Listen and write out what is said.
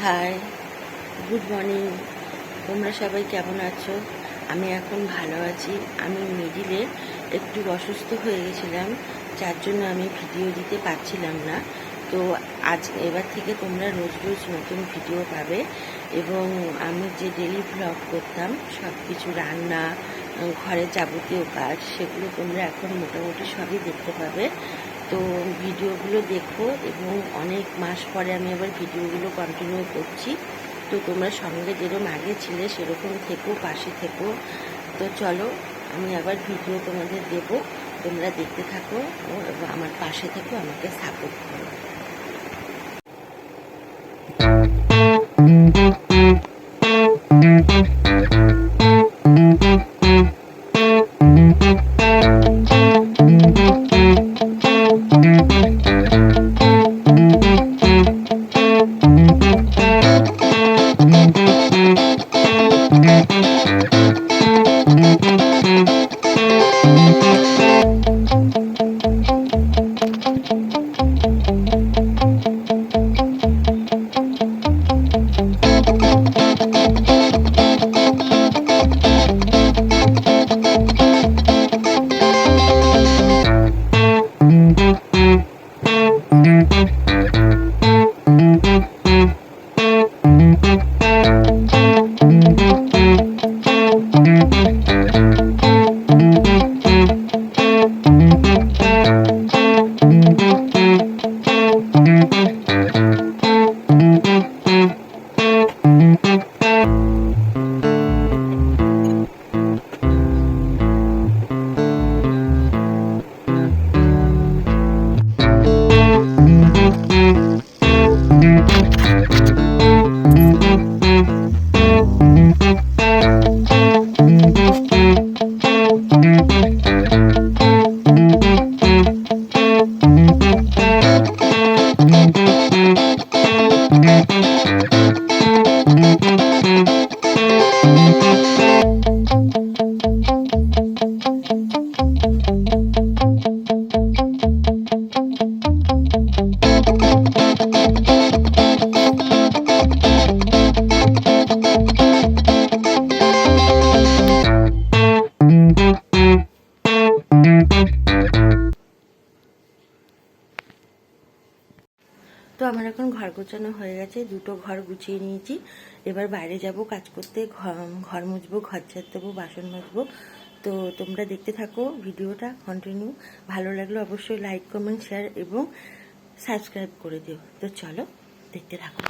High, good morning. তোমরা সবাই কেমন আছো? আমি এখন ভালো আছি। আমি মিডিলে একটু অসুস্থ হয়ে গেছিলাম, যার জন্য আমি ভিডিও দিতে পারছিলাম না। তো এবার থেকে তোমরা রোজ রোজ নতুন ভিডিও পাবে, এবং আমি যে ডেলি ব্লগ করতাম সব কিছু রান্না, ঘরের যাবতীয় কাজ, সেগুলো তোমরা এখন মোটামুটি সবই দেখতে পাবে। তো ভিডিওগুলো দেখো, এবং অনেক মাস পরে আমি আবার ভিডিওগুলো কন্টিনিউ করছি। তো তোমরা সঙ্গে যেরকম আগে ছিলে সেরকম থেকো, পাশে থেকো। তো চলো, আমি আবার ভিডিও তোমাদের দেবো, তোমরা দেখতে থাকো এবং আমার পাশে থেকো, আমাকে সাপোর্ট করো। তো আমার এখন ঘর গোছানো হয়ে গেছে, দুটো ঘর গুছিয়ে নিয়েছি। এবার বাইরে যাব কাজ করতে, ঘর মুছবো, ঘর ঝাড় দেবো, বাসন মাজবো। তো তোমরা দেখতে থাকো ভিডিওটা কন্টিনিউ। ভালো লাগলে অবশ্যই লাইক, কমেন্ট, শেয়ার এবং সাবস্ক্রাইব করে দিও। তো চলো দেখতে থাকো।